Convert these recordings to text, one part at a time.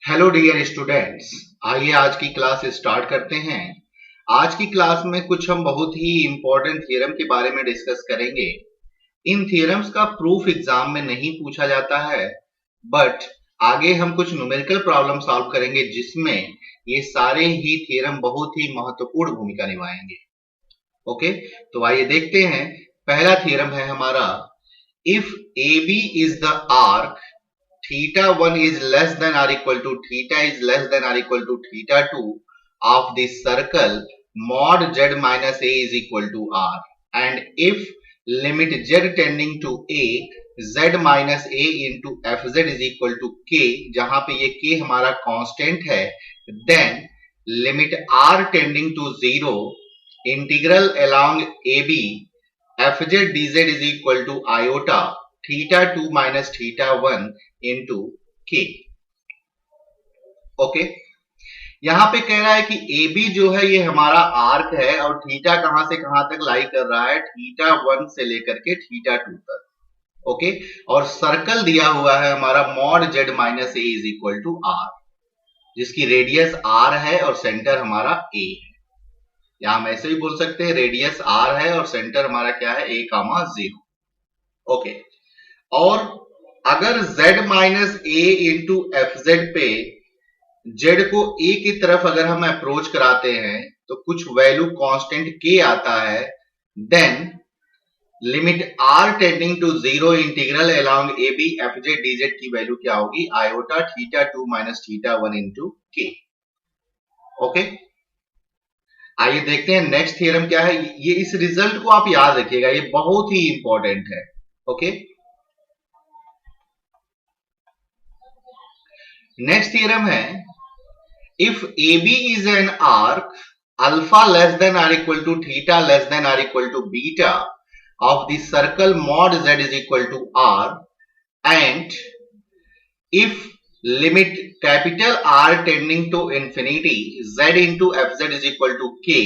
Hello dear students, आइए आज की क्लास स्टार्ट करते हैं। आज की क्लास में कुछ हम बहुत ही इंपॉर्टेंट थ्योरम के बारे में डिस्कस करेंगे। इन थ्योरम्स का प्रूफ एग्जाम में नहीं पूछा जाता है, बट आगे हम कुछ न्यूमेरिकल प्रॉब्लम सॉल्व करेंगे जिसमें ये सारे ही थ्योरम बहुत ही महत्वपूर्ण भूमिका निभाएंगे। ओके, तो आइए देखते हैं। पहला थ्योरम है हमारा, if A B is the arc theta 1 is less than or equal to theta is less than or equal to theta 2 of the circle mod z minus a is equal to r, and if limit z tending to a z minus a into fz is equal to k, जहां पे ये k हमारा constant है, then limit r tending to 0 integral along ab fz dz is equal to iota theta 2 minus theta 1 into k। Okay, यहां पे कह रहा है कि ए बी जो है ये हमारा आर्क है और थीटा कहां से कहां तक लाई कर रहा है, थीटा 1 से लेकर के थीटा 2 तक। ओके, और सर्कल दिया हुआ है हमारा mod z minus a is equal to r, जिसकी रेडियस आर है और सेंटर हमारा ए है। यहां हम ऐसे भी बोल सकते हैं, रेडियस आर है और सेंटर हमारा क्या है, ए कामा 0। ओके, और अगर z माइनस ए इंटू एफ जेड पे z को a की तरफ अगर हम अप्रोच कराते हैं तो कुछ वैल्यू कांस्टेंट k आता है, then limit r tending to 0 integral along ab fz dz की वैल्यू क्या होगी, iota theta 2 minus theta 1 into k। Okay, आइए देखते हैं नेक्स्ट थ्योरम क्या है। ये इस रिजल्ट को आप याद रखिएगा, ये बहुत ही इंपॉर्टेंट है। ओके, नेक्स्ट थ्योरम है, if A B is an arc alpha less than are equal to theta less than are equal to beta of the circle mod Z is equal to R, and if limit capital are tending to infinity Z into F Z is equal to K,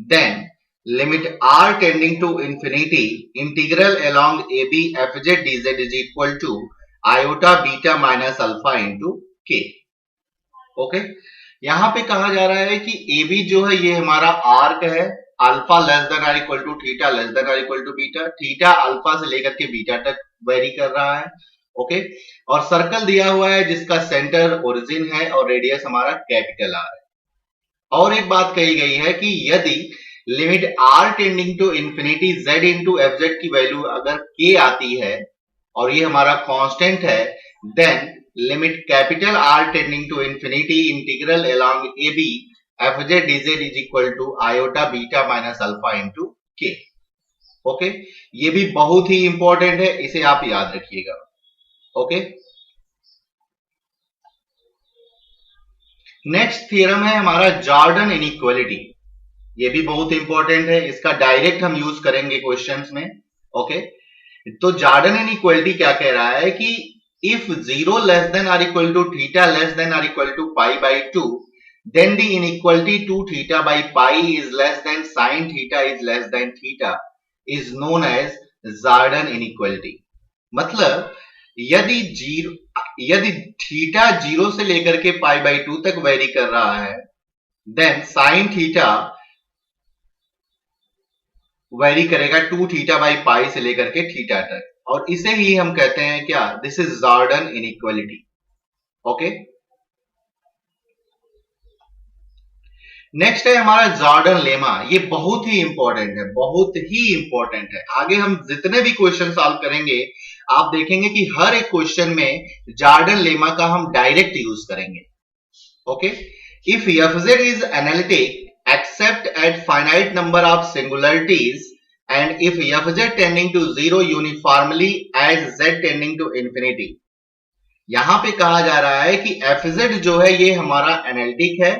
then limit are tending to infinity integral along A B F Z D Z is equal to iota beta minus alpha into k. Okay, यहां पे कहा जा रहा है कि A B जो है ये हमारा आर्क है, alpha less than are equal to theta less than are equal to beta, theta alpha से लेकर के बीटा तक वेरी कर रहा है। ओके, और सर्कल दिया हुआ है जिसका सेंटर ओरिजिन है और रेडियस हमारा कैपिटल आर है। और एक बात कही गई है कि यदि limit are tending to infinity Z into F z की वैल्यू अगर के आती है और ये हमारा कांस्टेंट है, then limit capital are tending to infinity integral along A B F Z D Z is equal to iota beta minus alpha into k. Okay, ये भी बहुत ही इंपॉर्टेंट है, इसे आप याद रखिएगा। ओके, नेक्स्ट थ्योरम है हमारा जॉर्डन इनइक्वालिटी। ये भी बहुत इंपॉर्टेंट है, इसका डायरेक्ट हम यूज करेंगे क्वेश्चंस में। ओके, तो जॉर्डन इनइक्वालिटी क्या कह रहा है कि if 0 less than or equal to theta less than or equal to pi by 2, then the inequality 2 theta by pi is less than sin theta is less than theta is known as Jordan inequality। मतलब यदि theta 0 से लेकर के pi by 2 तक very कर रहा है, then sine theta very करेगा 2 थीटा बाई पाई से लेकर के थीटा तक, और इसे ही हम कहते हैं क्या, this is Jordan inequality. Okay, next है हमारा जॉर्डन लेमा। ये बहुत ही इंपॉर्टेंट है, बहुत ही इंपॉर्टेंट है। आगे हम जितने भी क्वेश्चन सॉल्व करेंगे आप देखेंगे कि हर एक क्वेश्चन में जॉर्डन लेमा का हम डायरेक्ट यूज करेंगे। Okay, if F Z is analytic except at finite number of singularities, and if fz tending to 0 uniformly as z tending to infinity। यहां पे कहा जा रहा है कि fz जो है ये हमारा एनालिटिक है,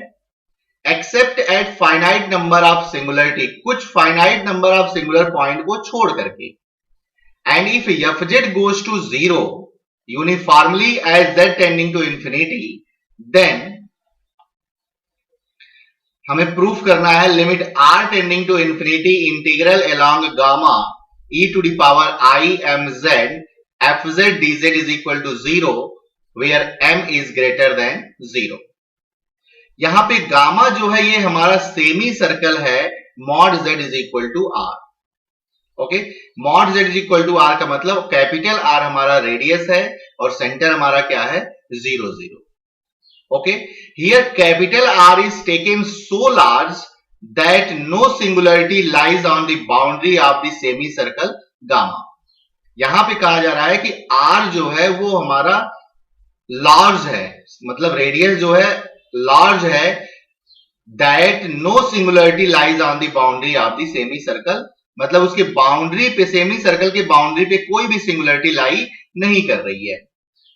except at finite number of singularity, कुछ finite number of singular point को छोड़ करके, and if fz goes to 0 uniformly as z tending to infinity, then हमें प्रूफ करना है limit are tending to infinity integral along gamma e to the power i m z f Z D Z is equal to 0 where m is greater than 0। यहां पे gamma जो है ये हमारा semi circle है mod z is equal to r. Okay, mod z is equal to r का मतलब capital R हमारा रेडियस है और सेंटर हमारा क्या है 0 0। Okay, here capital r is taken so large that no singularity lies on the boundary of the semi circle gamma. यहां पे कहा जा रहा है कि आर जो है वो हमारा लार्ज है, मतलब रेडियस जो है लार्ज है, that no singularity lies on the boundary of the semi circle, मतलब उसके बाउंड्री पे, सेमी सर्कल के बाउंड्री पे कोई भी सिंगुलरिटी लाई नहीं कर रही है।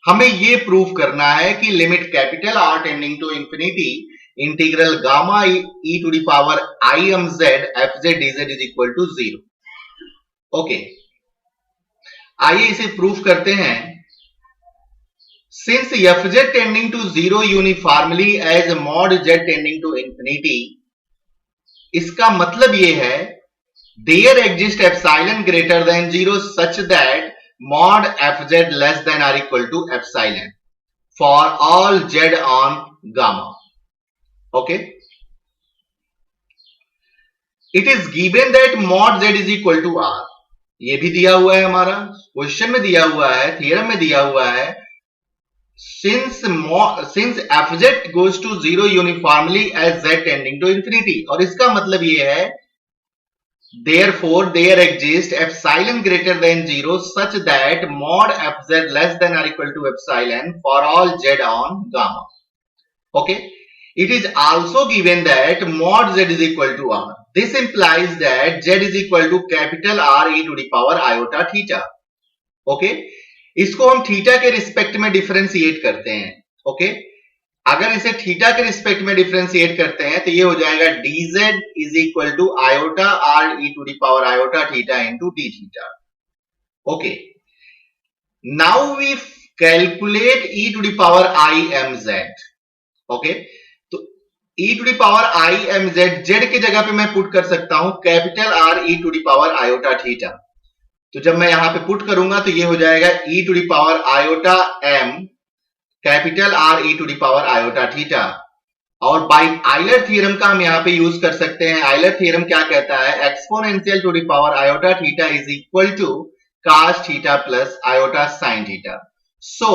हमें ये प्रूफ करना है कि limit capital are tending to infinity integral gamma e to the power i m z f Z D Z is equal to 0। Okay, आइए इसे प्रूफ करते हैं। Since f z tending to 0 uniformly as mod z tending to infinity, इसका मतलब ये है there exists epsilon greater than 0 such that mod fz less than or equal to epsilon for all z on gamma। okay, it is given that mod z is equal to r, ये भी दिया हुआ है, हमारा question में दिया हुआ है, थ्योरम में दिया हुआ है। since fz goes to 0 uniformly as z tending to infinity, और इसका मतलब ये है therefore there exists epsilon greater than 0 such that mod fz less than or equal to epsilon for all z on gamma। okay, it is also given that mod z is equal to r, this implies that z is equal to capital R e to the power iota theta। okay, इसको हम theta के respect में differentiate करते हैं। okay, अगर इसे theta के respect में डिफरेंशिएट करते हैं तो ये हो जाएगा dz is equal to iota r e to the power iota theta into d theta. Okay, now we calculate e to the power i m z। Okay, तो e to the power i m z, z की जगह पे मैं put कर सकता हूं capital R e to the power iota theta. तो जब मैं यहां पे पुट करूंगा तो ये हो जाएगा e to the power iota m capital R e to the power iota theta. और बाय आयलर थ्योरम का हम यहां पे यूज कर सकते हैं। आयलर थ्योरम क्या कहता है, exponential to the power iota theta is equal to cos theta plus iota sin theta. So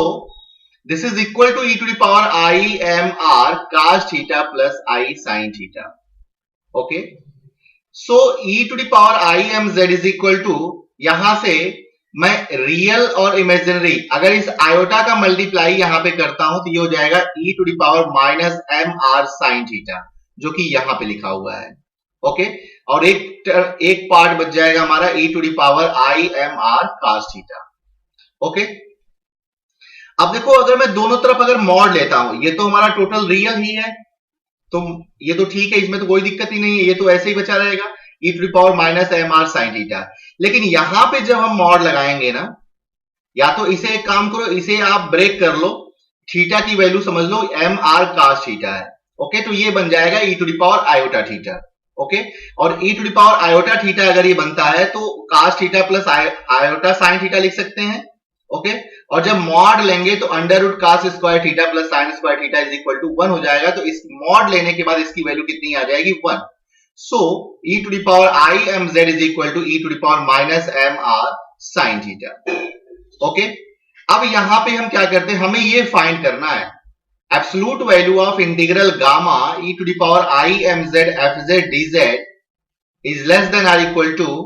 this is equal to e to the power i m r cos theta plus i sin theta. Okay, so e to the power i m z is equal to, यहां से मैं real और imaginary अगर इस iota का multiply यहां पे करता हूं तो ये हो जाएगा e to the power minus M r sine theta, जो कि यहां पे लिखा हुआ है। ओके, और एक पार्ट बच जाएगा हमारा e to the power i m r cos theta. Okay, अब देखो अगर मैं दोनों तरफ अगर मॉड लेता हूं, ये तो हमारा टोटल रियल ही है, तो ये तो ठीक है, इसमें तो कोई दिक्कत ही नहीं है, ये तो ऐसे ही बचा रहेगा e to the power minus M r sine theta. लेकिन यहां पे जब हम मॉड लगाएंगे ना, या तो इसे एक काम करो, इसे आप ब्रेक कर लो, थीटा की वैल्यू समझ लो एम आर cos थीटा है। ओके, तो ये बन जाएगा e to the power iota theta. Okay, और e to the power iota theta अगर ये बनता है तो cos theta plus iota sine theta लिख सकते हैं। ओके, और जब मॉड लेंगे तो under root cos square theta plus sine square theta is equal to 1 हो जाएगा। तो इस मॉड लेने के बाद इसकी वैल्यू कितनी आ जाएगी, 1। So e to the power I m z is equal to e to the power minus m r sin theta। Okay, अब यहां पे हम क्या करते हैं, हमें ये फाइंड करना है absolute value of integral gamma e to the power I m z f z d z is less than or equal to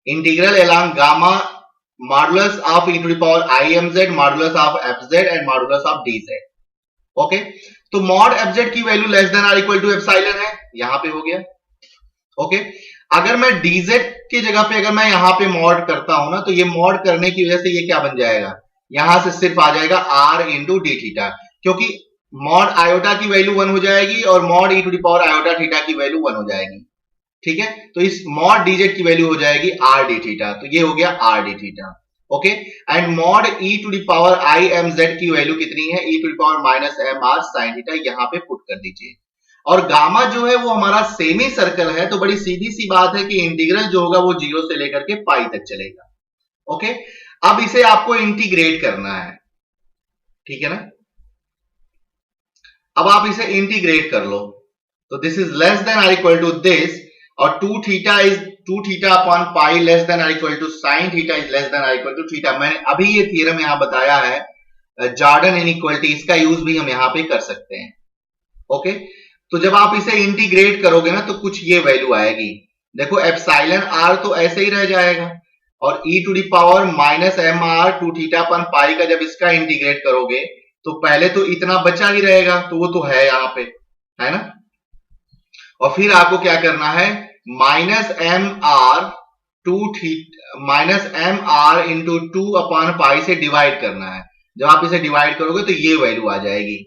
integral along gamma modulus of e to the power I m z modulus of f z and modulus of d z। Okay, तो mod f z की value less than और equal to epsilon है, यहां पे हो गया। Okay, अगर मैं dz की जगह पे अगर मैं यहां पे मॉड करता हूं ना, तो ये मॉड करने की वजह से ये क्या बन जाएगा, यहां से सिर्फ आ जाएगा r इंटू डी थीटा, क्योंकि मॉड आयोटा की वैल्यू 1 हो जाएगी और mod e to the power iota theta की वैल्यू 1 हो जाएगी। ठीक है, तो इस मॉड dz की वैल्यू हो जाएगी r d थीटा, तो ये हो गया r d theta. Okay, and mod e to the power i m z की वैल्यू कितनी है, e to the power minus m r sin theta, यहां पे पुट कर दीजिए। और गामा जो है वो हमारा सेमी सर्कल है, तो बड़ी सीधी सी बात है कि इंटीग्रल जो होगा वो 0 से लेकर के पाई तक चलेगा। ओके, अब इसे आपको इंटीग्रेट करना है, ठीक है ना। अब आप इसे इंटीग्रेट कर लो, तो this is less than are equal to this, और 2 theta upon pi less than are equal to sine theta is less than are equal to theta. मैंने अभी ये थ्योरम यहां बताया है जॉर्डन इनइक्वालिटी, इसका यूज भी हम यहां पे कर सकते हैं। ओके, तो जब आप इसे इंटीग्रेट करोगे ना तो कुछ ये वैल्यू आएगी। देखो एप्सिलॉन आर तो ऐसे ही रह जाएगा, और e to the power minus M R 2 theta upon pi का जब इसका इंटीग्रेट करोगे तो पहले तो इतना बचा ही रहेगा, तो वो तो है यहाँ पे, है ना। और फिर आपको क्या करना है, minus M r into 2 upon pi से डिवाइड करना है। जब आप इसे डिवाइड करोगे तो ये वैल्यू आ जाएगी।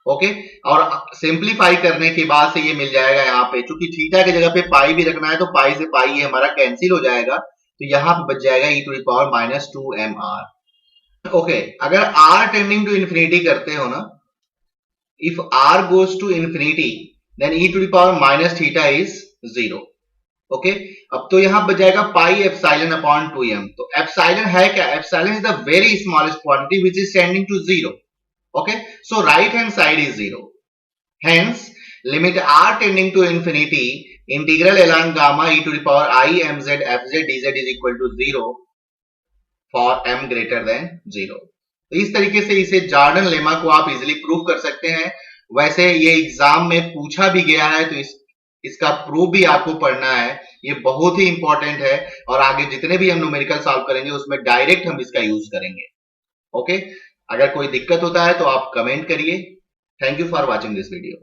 ओके, और सिंप्लीफाई करने के बाद से ये मिल जाएगा यहाँ पे, चूंकि थीटा की जगह पे पाई भी रखना है तो पाई से पाई ये हमारा कैंसिल हो जाएगा, तो यहाँ पे बच जाएगा e to the power minus 2mr। Okay, अगर r टेंडिंग टू इंफिनिटी करते हो ना, if r goes to infinity then e to the power minus theta is 0। Okay, अब तो यहां बच जाएगा पाई एप्सिलॉन अपॉन 2m। तो एप्सिलॉन है क्या, epsilon is the very smallest quantity which is tending to 0। okay, so right hand side is 0, hence limit r tending to infinity integral along gamma e to the power I mz fz dz is equal to 0 for m greater than 0। तो इस तरीके से इसे Jordan lemma को आप easily prove कर सकते हैं। वैसे ये एग्जाम में पूछा भी गया है, तो इसका प्रूफ भी आपको पढ़ना है, ये बहुत ही इंपॉर्टेंट है, और आगे जितने भी हम न्यूमेरिकल सॉल्व करेंगे उसमें डायरेक्ट हम इसका यूज करेंगे। ओके, अगर कोई दिक्कत होता है तो आप कमेंट करिए। Thank you for watching this video.